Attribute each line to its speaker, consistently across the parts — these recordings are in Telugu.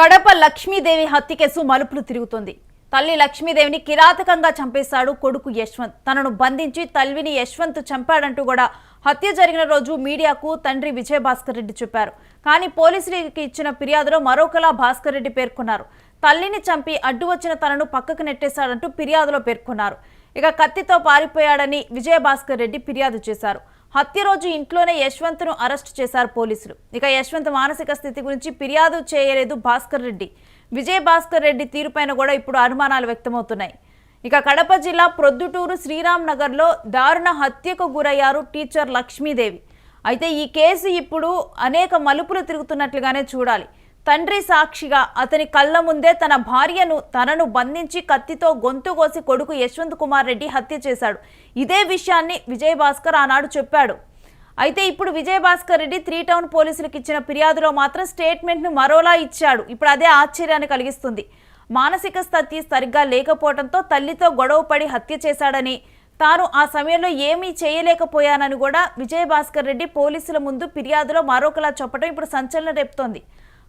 Speaker 1: కడప లక్ష్మీదేవి హత్య కేసు మలుపులు తిరుగుతోంది. తల్లి లక్ష్మీదేవిని కిరాతకంగా చంపేశాడు కొడుకు యశ్వంత్. తనను బంధించి తల్లిని యశ్వంత్ చంపాడంటూ కూడా హత్య జరిగిన రోజు మీడియాకు తండ్రి విజయభాస్కర్ రెడ్డి చెప్పారు. కానీ పోలీసులకు ఇచ్చిన ఫిర్యాదులో మరొకలా భాస్కర్ రెడ్డి పేర్కొన్నారు. తల్లిని చంపి అడ్డు వచ్చిన తనను పక్కకు నెట్టేశాడంటూ ఫిర్యాదులో పేర్కొన్నారు. ఇక కత్తితో పారిపోయాడని విజయభాస్కర్ రెడ్డి ఫిర్యాదు చేశారు. హత్య రోజు ఇంట్లోనే యశ్వంత్ను అరెస్టు చేశారు పోలీసులు. ఇక యశ్వంత్ మానసిక స్థితి గురించి ఫిర్యాదు చేయలేదు భాస్కర్ రెడ్డి. విజయభాస్కర్ రెడ్డి తీరుపైన కూడా ఇప్పుడు అనుమానాలు వ్యక్తమవుతున్నాయి. ఇక కడప జిల్లా ప్రొద్దుటూరు శ్రీరామ్ నగర్లో దారుణ హత్యకు గురయ్యారు టీచర్ లక్ష్మీదేవి. అయితే ఈ కేసు ఇప్పుడు అనేక మలుపులు తిరుగుతున్నట్లుగానే చూడాలి. తండ్రి సాక్షిగా అతని కళ్ళ ముందే తన భార్యను తనను బంధించి కత్తితో గొంతు కోసి కొడుకు యశ్వంత్ కుమార్ రెడ్డి హత్య చేశాడు. ఇదే విషయాన్ని విజయభాస్కర్ ఆనాడు చెప్పాడు. అయితే ఇప్పుడు విజయభాస్కర్ రెడ్డి 3 టౌన్ పోలీసులకు ఇచ్చిన ఫిర్యాదులో మాత్రం స్టేట్మెంట్ను మరోలా ఇచ్చాడు. ఇప్పుడు అదే ఆశ్చర్యాన్ని కలిగిస్తుంది. మానసిక స్థితి సరిగ్గా లేకపోవడంతో తల్లితో గొడవపడి హత్య చేశాడని, తాను ఆ సమయంలో ఏమీ చేయలేకపోయానని కూడా విజయభాస్కర్ రెడ్డి పోలీసుల ముందు ఫిర్యాదులో మరొకలా చెప్పడం ఇప్పుడు సంచలనం రేపుతోంది.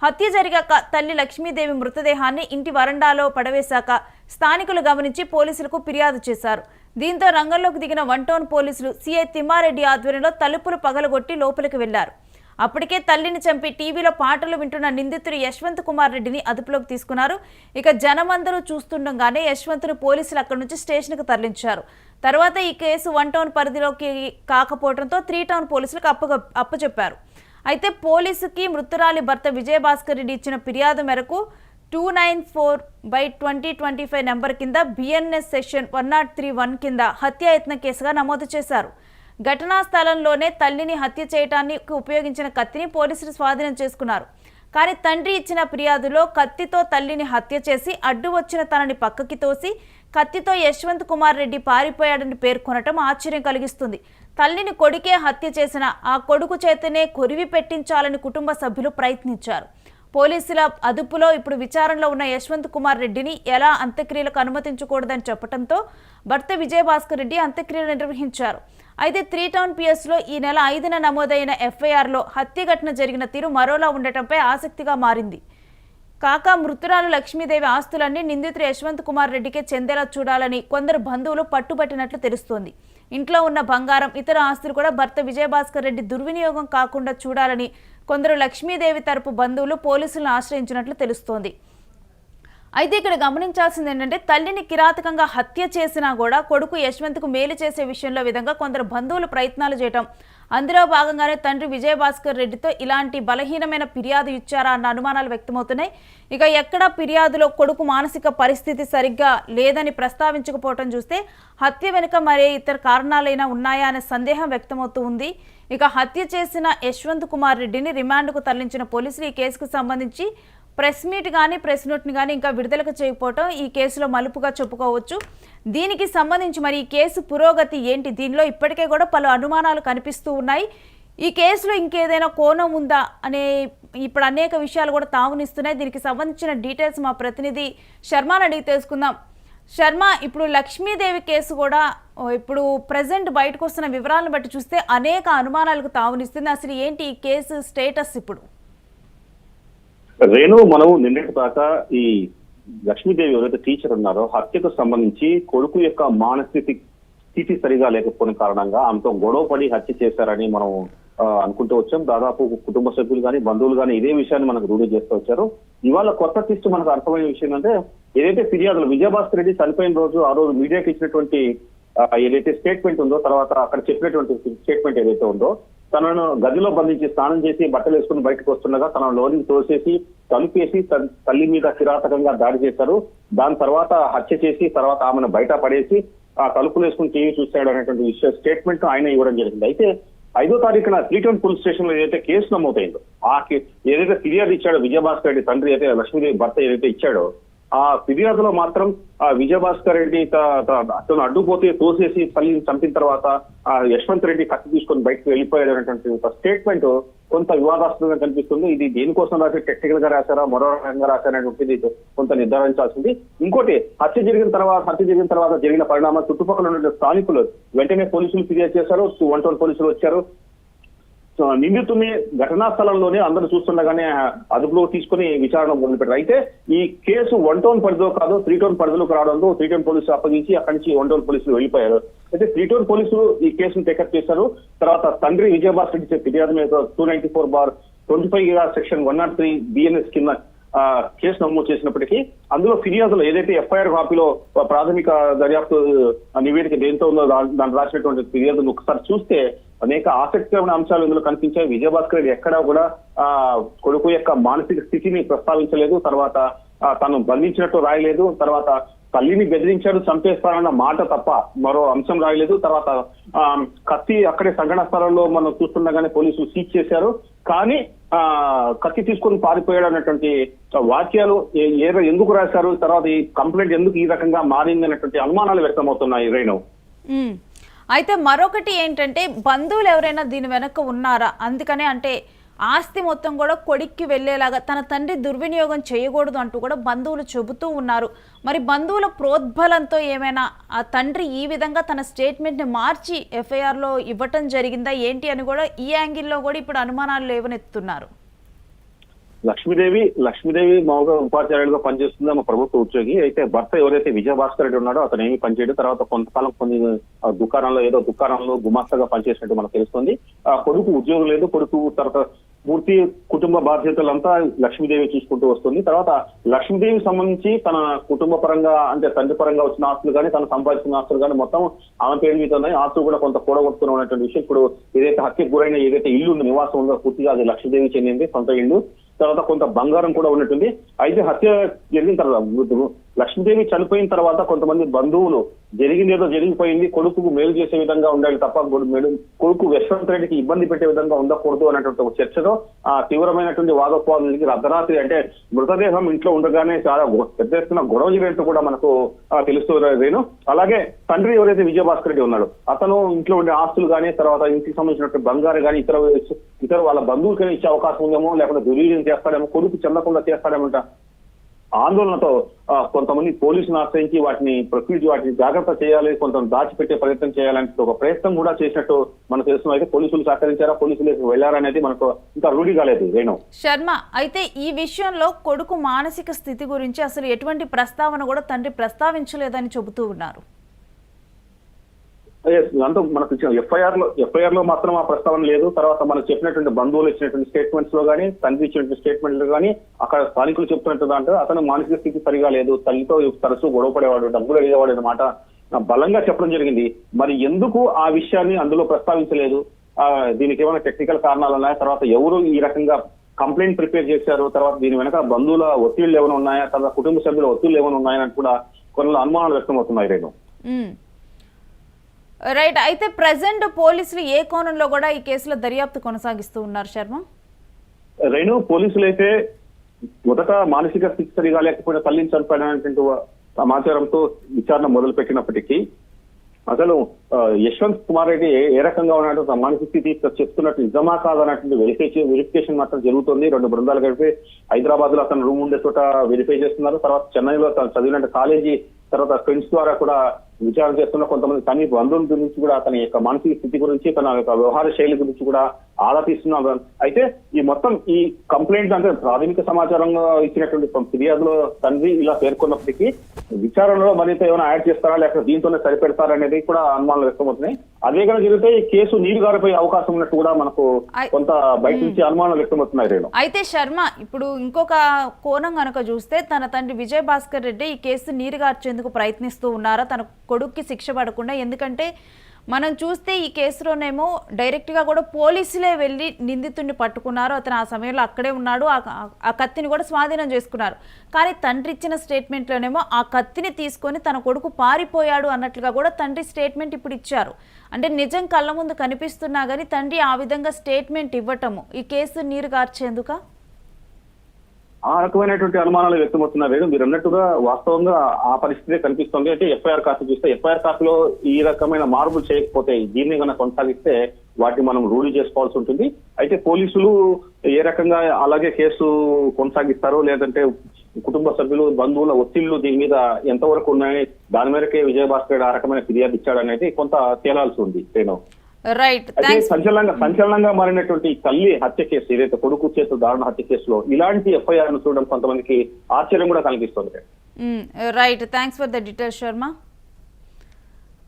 Speaker 1: హత్య జరిగాక తల్లి లక్ష్మీదేవి మృతదేహాన్ని ఇంటి వరండాలో పడవేశాక స్థానికులు గమనించి పోలీసులకు ఫిర్యాదు చేశారు. దీంతో రంగంలోకి దిగిన 1 టౌన్ పోలీసులు సిఐ తిమ్మారెడ్డి ఆధ్వర్యంలో తలుపులు పగలగొట్టి లోపలికి వెళ్లారు. అప్పటికే తల్లిని చంపి టీవీలో పాటలు వింటున్న నిందితుడు యశ్వంత్ కుమార్ రెడ్డిని అదుపులోకి తీసుకున్నారు. ఇక జనమందరూ చూస్తుండగానే యశ్వంత్ను పోలీసులు అక్కడి నుంచి స్టేషన్కు తరలించారు. తర్వాత ఈ కేసు 1 టౌన్ పరిధిలోకి కాకపోవడంతో 3 టౌన్ పోలీసులకు అప్పచెప్పారు. అయితే పోలీసుకి మృతురాలి భర్త విజయభాస్కర్ రెడ్డి ఇచ్చిన ఫిర్యాదు మేరకు 294/2025 నెంబర్ కింద బిఎన్ఎస్ సెక్షన్ 103(1) కింద హత్యాయత్న కేసుగా నమోదు చేశారు. ఘటనా స్థలంలోనే తల్లిని హత్య చేయడానికి ఉపయోగించిన కత్తిని పోలీసులు స్వాధీనం చేసుకున్నారు. కానీ తండ్రి ఇచ్చిన ఫిర్యాదులో కత్తితో తల్లిని హత్య చేసి అడ్డు వచ్చిన తనని పక్కకి తోసి కత్తితో యశ్వంత్ కుమార్ రెడ్డి పారిపోయాడని పేర్కొనటం ఆశ్చర్యం కలిగిస్తుంది. తల్లిని కొడుకే హత్య చేసిన ఆ కొడుకు చేతనే కొరివి పెట్టించాలని కుటుంబ సభ్యులు ప్రయత్నించారు. పోలీసుల అదుపులో ఇప్పుడు విచారణలో ఉన్న యశ్వంత్ కుమార్ రెడ్డిని ఎలా అంత్యక్రియలకు అనుమతించకూడదని చెప్పడంతో భర్త విజయభాస్కర్ రెడ్డి అంత్యక్రియలు నిర్వహించారు. అయితే 3 టౌన్ పిఎస్లో ఈ నెల 5న నమోదైన ఎఫ్ఐఆర్లో హత్య ఘటన జరిగిన తీరు మరోలా ఉండటంపై ఆసక్తిగా మారింది. కాక మృతురాలు లక్ష్మీదేవి ఆస్తులన్నీ నిందితుడు యశ్వంత్ కుమార్ రెడ్డికే చెందేలా చూడాలని కొందరు బంధువులు పట్టుబట్టినట్లు తెలుస్తోంది. ఇంట్లో ఉన్న బంగారం, ఇతర ఆస్తులు కూడా భర్త విజయభాస్కర్ రెడ్డి దుర్వినియోగం కాకుండా చూడాలని కొందరు లక్ష్మీదేవి తరపు బంధువులు పోలీసులను ఆశ్రయించినట్లు తెలుస్తోంది. అయితే ఇక్కడ గమనించాల్సింది ఏంటంటే, తల్లిని కిరాతకంగా హత్య చేసినా కూడా కొడుకు యశ్వంత్కు మేలు చేసే విషయంలో విధంగా కొందరు బంధువులు ప్రయత్నాలు చేయటం, అందులో భాగంగానే తండ్రి విజయభాస్కర్ రెడ్డితో ఇలాంటి బలహీనమైన ఫిర్యాదు ఇచ్చారా అన్న అనుమానాలు వ్యక్తమవుతున్నాయి. ఇక ఎక్కడ ఫిర్యాదులో కొడుకు మానసిక పరిస్థితి సరిగ్గా లేదని ప్రస్తావించకపోవటం చూస్తే హత్య వెనుక మరే ఇతర కారణాలైనా ఉన్నాయా అనే సందేహం వ్యక్తమవుతూ ఉంది. ఇక హత్య చేసిన యశ్వంత్ కుమార్ రెడ్డిని రిమాండ్కు తరలించిన పోలీసులు ఈ కేసుకు సంబంధించి ప్రెస్ మీట్ కానీ ప్రెస్ నోట్ని కానీ ఇంకా విడుదలకు చేయకపోవటం ఈ కేసులో మలుపుగా చెప్పుకోవచ్చు. దీనికి సంబంధించి మరి ఈ కేసు పురోగతి ఏంటి? దీనిలో ఇప్పటికే కూడా పలు అనుమానాలు కనిపిస్తూ ఉన్నాయి. ఈ కేసులో ఇంకేదైనా కోణం ఉందా అనే ఇప్పుడు అనేక విషయాలు కూడా తావునిస్తున్నాయి. దీనికి సంబంధించిన డీటెయిల్స్ మా ప్రతినిధి శర్మని అడిగి తెలుసుకుందాం. శర్మ, ఇప్పుడు లక్ష్మీదేవి కేసు కూడా ఇప్పుడు ప్రజెంట్ బయటకు వస్తున్న వివరాలను బట్టి చూస్తే అనేక అనుమానాలకు తావునిస్తుంది. అసలు ఏంటి ఈ కేసు స్టేటస్ ఇప్పుడు?
Speaker 2: రేణు, మనం నిన్నటి దాకా ఈ లక్ష్మీదేవి ఎవరైతే టీచర్ ఉన్నారో హత్యకు సంబంధించి కొడుకు యొక్క మానసిక స్థితి సరిగా లేకపోయిన కారణంగా ఆమెతో గొడవ పడి హత్య చేశారని మనం అనుకుంటూ వచ్చాం. దాదాపు కుటుంబ సభ్యులు కానీ బంధువులు కానీ ఇదే విషయాన్ని మనకు రూఢి చేస్తూ వచ్చారు. ఇవాళ కొత్త ట్విస్ట్ మనకు అర్థమైన విషయం అంటే, ఏదైతే ఫిర్యాదులు విజయభాస్కర్ రెడ్డి చనిపోయిన రోజు ఆ రోజు మీడియాకి ఇచ్చినటువంటి ఏదైతే స్టేట్మెంట్ ఉందో, తర్వాత అక్కడ చెప్పినటువంటి స్టేట్మెంట్ ఏదైతే ఉందో, తనను గదిలో బంధించి స్నానం చేసి బట్టలు వేసుకుని బయటకు వస్తుండగా తనను లోనికి తోసేసి తలుపేసి తల్లి మీద కిరాతకంగా దాడి చేశారు. దాని తర్వాత హత్య చేసి తర్వాత ఆమెను బయట పడేసి ఆ తలుపులు వేసుకుని టీవీ చూశాడు అనేటువంటి విషయ స్టేట్మెంట్ ఆయన ఇవ్వడం జరిగింది. అయితే 5వ తారీఖున 3 టౌన్ పోలీస్ స్టేషన్ లో ఏదైతే కేసు నమోదైందో, ఏదైతే ఫిర్యాదు ఇచ్చాడో విజయభాస్కర్ రెడ్డి తండ్రి అయితే లక్ష్మీదేవి భర్త ఏదైతే ఇచ్చాడో, ఆ ఫిర్యాదులో మాత్రం విజయభాస్కర్ రెడ్డి అతను అడ్డుపోతే తోసేసి తల్లిని చంపిన తర్వాత యశ్వంత్ రెడ్డి కత్తి తీసుకొని బయటకు వెళ్ళిపోయాడు అనేటువంటి ఒక స్టేట్మెంట్ కొంత వివాదాస్పదంగా కనిపిస్తుంది. ఇది దేనికోసం రాసి టెక్నికల్ గా రాశారా, మరో రకంగా రాశారనేటువంటిది కొంత నిర్ధారించాల్సింది. ఇంకోటి, హత్య జరిగిన తర్వాత జరిగిన పరిణామాలు చుట్టుపక్కల ఉన్న స్థానికులు వెంటనే పోలీసులు ఫిర్యాదు చేశారు. 1 టౌన్ పోలీసులు వచ్చారు. నిందితుని ఘటనా స్థలంలోనే అందరూ చూస్తుండగానే అదుపులో తీసుకుని విచారణ మొదలుపెట్టారు. అయితే ఈ కేసు 1 టౌన్ పరిధిలో కాదు 3 టౌన్ పరిధిలోకి రావడంతో 3 టౌన్ పోలీసులు అప్పగించి అక్కడి నుంచి 1 టౌన్ పోలీసులు వెళ్ళిపోయారు. అయితే 3 టౌన్ పోలీసులు ఈ కేసును టేకప్ చేశారు. తర్వాత తండ్రి విజయభాస్కర్ రెడ్డి ఇచ్చే ఫిర్యాదు మీద 294/25 సెక్షన్ 103 బిఎన్ఎస్ కింద కేసు నమోదు చేసినప్పటికీ అందులో ఫిర్యాదులు ఏదైతే ఎఫ్ఐఆర్ కాపీలో ప్రాథమిక దర్యాప్తు నివేదిక దేంతో ఉందో దాన్ని రాసినటువంటి ఫిర్యాదును ఒకసారి చూస్తే అనేక ఆసక్తికరమైన అంశాలు ఇందులో కనిపించాయి. విజయభాస్కర్ రెడ్డి ఎక్కడా కూడా కొడుకు యొక్క మానసిక స్థితిని ప్రస్తావించలేదు. తర్వాత తను బంధించినట్టు రాయలేదు. తర్వాత తల్లిని బెదిరించాడు చంపేస్తానన్న మాట తప్ప మరో అంశం రాయలేదు. తర్వాత కత్తి అక్కడే సంఘటన స్థలంలో మనం చూస్తుండగానే పోలీసులు సీజ్ చేశారు. కానీ కత్తి తీసుకొని పారిపోయాడు అన్నటువంటి వాక్యాలు ఎందుకు రాశారు, తర్వాత ఈ కంప్లైంట్ ఎందుకు ఈ రకంగా మారింది అన్నటువంటి అనుమానాలు వ్యక్తమవుతున్నాయి రేణు.
Speaker 1: అయితే మరొకటి ఏంటంటే బంధువులు ఎవరైనా దీని వెనక ఉన్నారా, అందుకనే అంటే ఆస్తి మొత్తం కూడా కొడుక్కి వెళ్లేలాగా తన తండ్రి దుర్వినియోగం చేయకూడదు అంటూ కూడా బంధువులు చెబుతూ ఉన్నారు. మరి బంధువుల ప్రోద్బలంతో ఏమైనా ఆ తండ్రి ఈ విధంగా తన స్టేట్మెంట్ని మార్చి ఎఫ్ఐఆర్లో ఇవ్వటం జరిగిందా ఏంటి అని కూడా ఈ యాంగిల్లో కూడా ఇప్పుడు అనుమానాలు లేవనెత్తుతున్నారు.
Speaker 2: లక్ష్మీదేవి మామూలుగా ఉపాధ్యాయులుగా పనిచేస్తుంది, ఆమె ప్రభుత్వ ఉద్యోగి. అయితే భర్త ఎవరైతే విజయభాస్కర్ రెడ్డి ఉన్నాడో అతను ఏమి పనిచేయడు. తర్వాత కొంతకాలం దుకాణంలో గుమాస్తాగా పనిచేసినట్టు మనకు తెలుస్తుంది. కొడుకు ఉద్యోగం లేదు. కొడుకు తర్వాత పూర్తి కుటుంబ బాధ్యతలంతా లక్ష్మీదేవి చూసుకుంటూ వస్తుంది. తర్వాత లక్ష్మీదేవికి సంబంధించి తన కుటుంబ పరంగా అంటే తండ్రి పరంగా వచ్చిన ఆస్తులు కానీ తను సంపాదించిన ఆస్తులు కానీ మొత్తం ఆమె పేరు మీద ఉన్నాయి. ఆస్తులు కూడా కొంత కూడగొట్టుకుని ఉన్నటువంటి విషయం. ఇప్పుడు ఏదైతే హత్యకు గురైన ఏదైతే ఇల్లు ఉంది, నివాసం ఉందో పూర్తిగా అది లక్ష్మీదేవి చెందింది, సొంత ఇల్లు. తర్వాత కొంత బంగారం కూడా ఉన్నట్టుంది. అయితే హత్య జరిగిన తర్వాత లక్ష్మీదేవి చనిపోయిన తర్వాత కొంతమంది బంధువులు జరిగిందేదో జరిగిపోయింది, కొడుకు మేలు చేసే విధంగా ఉండాలి తప్ప కొడుకు యశ్వంత్ రెడ్డికి ఇబ్బంది పెట్టే విధంగా ఉండకూడదు అన్నటువంటి ఒక చర్చలో తీవ్రమైనటువంటి వాదోపవాదాలకి అర్ధరాత్రి అంటే మృతదేహం ఇంట్లో ఉండగానే చాలా పెద్ద ఎత్తున గొడవ జరిగినట్టు కూడా మనకు తెలుస్తూ. అలాగే తండ్రి ఎవరైతే విజయభాస్కర్ రెడ్డి ఉన్నాడు అతను ఇంట్లో ఉండే ఆస్తులు కానీ తర్వాత ఇంటికి సంబంధించినటువంటి బంగారు కానీ ఇతర వాళ్ళ బంధువులకైనా ఇచ్చే అవకాశం ఉందేమో, లేకపోతే దుర్వినియోగం చేస్తాడేమో, కొడుకు చెందకుండా చేస్తాడేమంట ఆందోళనతో కొంతమంది పోలీసులను ఆశ్రయించి వాటిని జాగ్రత్త చేయాలి, కొంత దాచిపెట్టే ప్రయత్నం చేయాలని ఒక ప్రయత్నం కూడా చేసినట్టు మనకు తెలుస్తుంది. అయితే పోలీసులు సహకరించారా, పోలీసులకు వెళ్లారనేది మనకు ఇంకా రూఢి కాలేదు రేణు.
Speaker 1: శర్మ, అయితే ఈ విషయంలో కొడుకు మానసిక స్థితి గురించి అసలు ఎటువంటి ప్రస్తావన కూడా తండ్రి ప్రస్తావించలేదని చెబుతూ ఉన్నారు.
Speaker 2: దాంతో మనకు ఇచ్చిన ఎఫ్ఐఆర్ లో మాత్రం ఆ ప్రస్తావన లేదు. తర్వాత మనకు చెప్పినటువంటి బంధువులు ఇచ్చినటువంటి స్టేట్మెంట్స్ లో కానీ తండ్రి ఇచ్చినటువంటి స్టేట్మెంట్ లో కానీ అక్కడ స్థానికులు చెప్తున్నట్టు దాంట్లో అతను మానసిక స్థితి సరిగా లేదు, తల్లితో తరచూ గొడవ పడేవాడు, డబ్బులు అడిగేవాడు అన్నమాట బలంగా చెప్పడం జరిగింది. మరి ఎందుకు ఆ విషయాన్ని అందులో ప్రస్తావించలేదు? దీనికి ఏమైనా టెక్నికల్ కారణాలు ఉన్నాయా? తర్వాత ఎవరు ఈ రకంగా కంప్లైంట్ ప్రిపేర్ చేశారు? తర్వాత దీని వెనక బంధువుల ఒత్తిళ్లు ఏమైనా ఉన్నాయా? తర్వాత కుటుంబ సభ్యుల ఒత్తిళ్లు ఏమైనా ఉన్నాయని కూడా కొన్ని అనుమానాలు వ్యక్తమవుతున్నాయి రేణు.
Speaker 1: రైట్. అయితే ప్రజెంట్ పోలీసులు ఏ కోణంలో కూడా ఈ కేసులో దర్యాప్తు కొనసాగిస్తూ ఉన్నారు శర్మ?
Speaker 2: రేణు, పోలీసులు అయితే మొదట మానసిక స్థితి సరిగా లేకపోయినా తల్లిని చంపాడనేటువంటి సమాచారంతో విచారణ మొదలు పెట్టినప్పటికీ అసలు యశ్వంత్ కుమార్ రెడ్డి ఏ రకంగా ఉన్నాడో మానసిక స్థితి చెప్తున్నట్టు నిజమా కాదన్నటువంటి వెరిఫికేషన్ మాత్రం జరుగుతుంది. 2 బృందాలు కలిపి హైదరాబాద్ లో అతను రూమ్ ఉండే చోట వెరిఫై చేస్తున్నారు. తర్వాత చెన్నైలో తను చదివినట్టు కాలేజీ తర్వాత ఫ్రెండ్స్ ద్వారా కూడా విచారణ చేస్తున్న కొంతమంది సమీప బంధువుల గురించి కూడా అతని యొక్క మానసిక స్థితి గురించి తన యొక్క వ్యవహార శైలి గురించి కూడా ఆరా తీస్తున్నారు. అయితే ఈ కంప్లైంట్ అంటే ప్రాథమిక సమాచారంగా ఇచ్చినటువంటి ఫిర్యాదులో తండ్రి ఇలా పేర్కొన్నప్పటికీ విచారణలో మరింత ఏమైనా యాడ్ చేస్తారా లేకపోతే దీంతోనే సరిపెడతారా అనేది కూడా అనుమానాలు వ్యక్తమవుతున్నాయి. అదే కనుక జరిగితే ఈ కేసు నీరు గారిపోయే అవకాశం ఉన్నట్టు కూడా మనకు కొంత బయట నుంచి అనుమానాలు వ్యక్తమవుతున్నాయి రేణు.
Speaker 1: అయితే శర్మ, ఇప్పుడు ఇంకొక కోణం కనుక చూస్తే తన తండ్రి విజయభాస్కర్ రెడ్డి ఈ కేసు నీరు గార్చేందుకు ప్రయత్నిస్తూ ఉన్నారా తన కొడుక్కి శిక్ష పడకుండా? ఎందుకంటే మనం చూస్తే ఈ కేసులోనేమో డైరెక్ట్గా కూడా పోలీసులే వెళ్ళి నిందితుడిని పట్టుకున్నారు. అతను ఆ సమయంలో అక్కడే ఉన్నాడు, ఆ కత్తిని కూడా స్వాధీనం చేసుకున్నారు. కానీ తండ్రి ఇచ్చిన స్టేట్మెంట్లోనేమో ఆ కత్తిని తీసుకొని తన కొడుకు పారిపోయాడు అన్నట్లుగా కూడా తండ్రి స్టేట్మెంట్ ఇప్పుడు ఇచ్చారు. అంటే నిజం కళ్ళ ముందు కనిపిస్తున్నా కానీ తండ్రి ఆ విధంగా స్టేట్మెంట్ ఇవ్వటము ఈ కేసు నీరు గార్చేందుక
Speaker 2: ఆ రకమైనటువంటి అనుమానాలు వ్యక్తమవుతున్నారు. మీరు అన్నట్టుగా వాస్తవంగా ఆ పరిస్థితే కనిపిస్తుంది. అంటే ఎఫ్ఐఆర్ కాపీ చూస్తే ఎఫ్ఐఆర్ కాపీలో ఈ రకమైన మార్పులు చేయకపోతే దీన్ని కనుక కొనసాగిస్తే వాటిని మనం రూఢి చేసుకోవాల్సి ఉంటుంది. అయితే పోలీసులు ఏ రకంగా అలాగే కేసు కొనసాగిస్తారో లేదంటే కుటుంబ సభ్యులు బంధువుల ఒత్తిళ్లు దీని మీద ఎంతవరకు ఉన్నాయని దాని మేరకే విజయభాస్కర్ ఆ రకమైన ఫిర్యాదు ఇచ్చాడనేది కొంత తేలాల్సి ఉంది.
Speaker 1: రైట్,
Speaker 2: అయితే
Speaker 1: థ్యాంక్స్.
Speaker 2: సంచలనంగా మారినటువంటి తల్లి హత్య కేసు ఏదైతే కొడుకు చేత దారుణ హత్య కేసులో ఇలాంటి ఎఫ్ఐఆర్ ను చూడడం కొంతమందికి ఆశ్చర్యం కూడా కలిగిస్తుంది.
Speaker 1: Right, thanks for the details Sharma.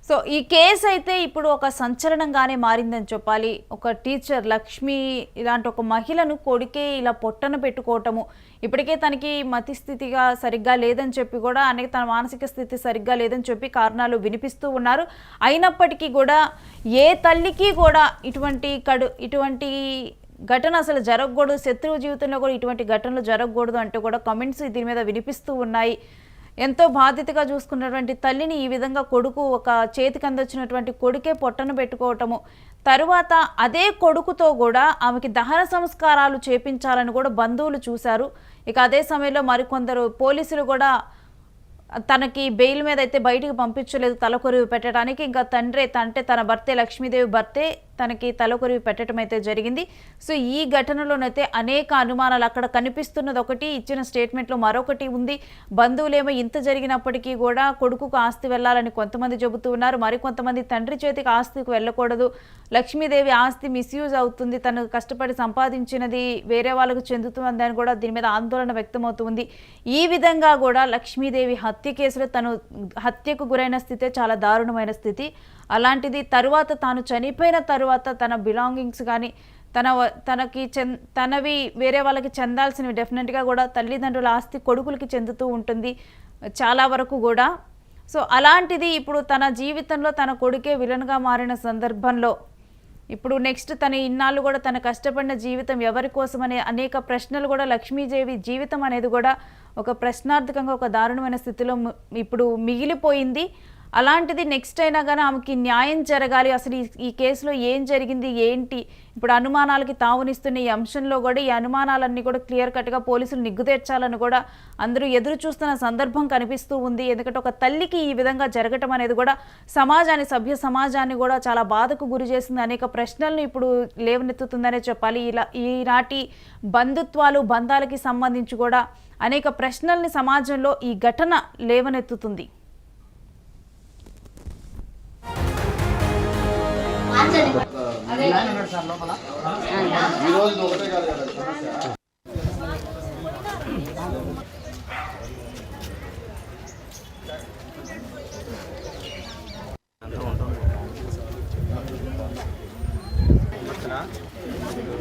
Speaker 1: So ఈ కేసు అయితే ఇప్పుడు ఒక సంచలనంగానే మారిందని చెప్పాలి. ఒక టీచర్ లక్ష్మి ఇలాంటి ఒక మహిళను కొడుకే ఇలా పొట్టన పెట్టుకోవటము, ఇప్పటికే తనకి మతి స్థితిగా సరిగ్గా లేదని చెప్పి కూడా అనేక తన మానసిక స్థితి సరిగ్గా లేదని చెప్పి కారణాలు వినిపిస్తూ ఉన్నారు. అయినప్పటికీ కూడా ఏ తల్లికి కూడా ఇటువంటి ఘటన అసలు జరగకూడదు, శత్రువు జీవితంలో కూడా ఇటువంటి ఘటనలు జరగకూడదు అంటూ కూడా కమెంట్స్ దీని మీద వినిపిస్తూ ఉన్నాయి. ఎంతో బాధ్యతగా చూసుకున్నటువంటి తల్లిని ఈ విధంగా కొడుకు ఒక చేతికి అందొచ్చినటువంటి కొడుకే పొట్టను పెట్టుకోవటము, తరువాత అదే కొడుకుతో కూడా ఆమెకి దహన సంస్కారాలు చేపించాలని కూడా బంధువులు చూశారు. ఇక అదే సమయంలో మరికొందరు పోలీసులు కూడా తనకి బెయిల్ మీద అయితే బయటికి పంపించలేదు తలకొరివి పెట్టడానికి. ఇంకా తన భర్తే లక్ష్మీదేవి భర్తే తనకి తలకొరివి పెట్టడం అయితే జరిగింది. సో ఈ ఘటనలోనైతే అనేక అనుమానాలు, అక్కడ కనిపిస్తున్నది ఒకటి, ఇచ్చిన స్టేట్మెంట్లో మరొకటి ఉంది. బంధువులేమో ఇంత జరిగినప్పటికీ కూడా కొడుకుకు ఆస్తి వెళ్ళాలని కొంతమంది చెబుతూ ఉన్నారు, మరికొంతమంది తండ్రి చేతికి ఆస్తికి వెళ్ళకూడదు, లక్ష్మీదేవి ఆస్తి మిస్యూజ్ అవుతుంది, తను కష్టపడి సంపాదించినది వేరే వాళ్ళకు చెందుతుంది అని కూడా దీని మీద ఆందోళన వ్యక్తమవుతుంది. ఈ విధంగా కూడా లక్ష్మీదేవి హత్య కేసులో తను హత్యకు గురైన స్థితే చాలా దారుణమైన స్థితి. అలాంటిది తరువాత తాను చనిపోయిన తరువాత తన బిలాంగింగ్స్ కానీ తనవి వేరే వాళ్ళకి చెందాల్సినవి డెఫినెట్గా కూడా తల్లిదండ్రుల ఆస్తి కొడుకులకి చెందుతూ ఉంటుంది చాలా వరకు కూడా. సో అలాంటిది ఇప్పుడు తన జీవితంలో తన కొడుకే విలన్గా మారిన సందర్భంలో ఇప్పుడు నెక్స్ట్ తన ఇన్నాళ్ళు కూడా తన కష్టపడిన జీవితం ఎవరి కోసం అనే అనేక ప్రశ్నలు కూడా లక్ష్మీదేవి జీవితం అనేది కూడా ఒక ప్రశ్నార్థకంగా ఒక దారుణమైన స్థితిలో ఇప్పుడు మిగిలిపోయింది. అలాంటిది నెక్స్ట్ అయినా కానీ ఆమెకి న్యాయం జరగాలి. అసలు ఈ కేసులో ఏం జరిగింది ఏంటి, ఇప్పుడు అనుమానాలకి తావునిస్తున్న ఈ అంశంలో కూడా ఈ అనుమానాలన్నీ కూడా క్లియర్ కట్గా పోలీసులు నిగ్గుతీర్చాలని కూడా అందరూ ఎదురు చూస్తున్న సందర్భం కనిపిస్తూ ఉంది. ఎందుకంటే ఒక తల్లికి ఈ విధంగా జరగటం అనేది కూడా సభ్య సమాజాన్ని కూడా చాలా బాధకు గురి చేస్తుంది, అనేక ప్రశ్నలను ఇప్పుడు లేవనెత్తుతుందనే చెప్పాలి. ఈనాటి బంధాలకి సంబంధించి కూడా అనేక ప్రశ్నల్ని సమాజంలో ఈ ఘటన లేవనెత్తుతుంది.
Speaker 3: ఈ రోజు ఒకటే కాదు కదా సమస్య.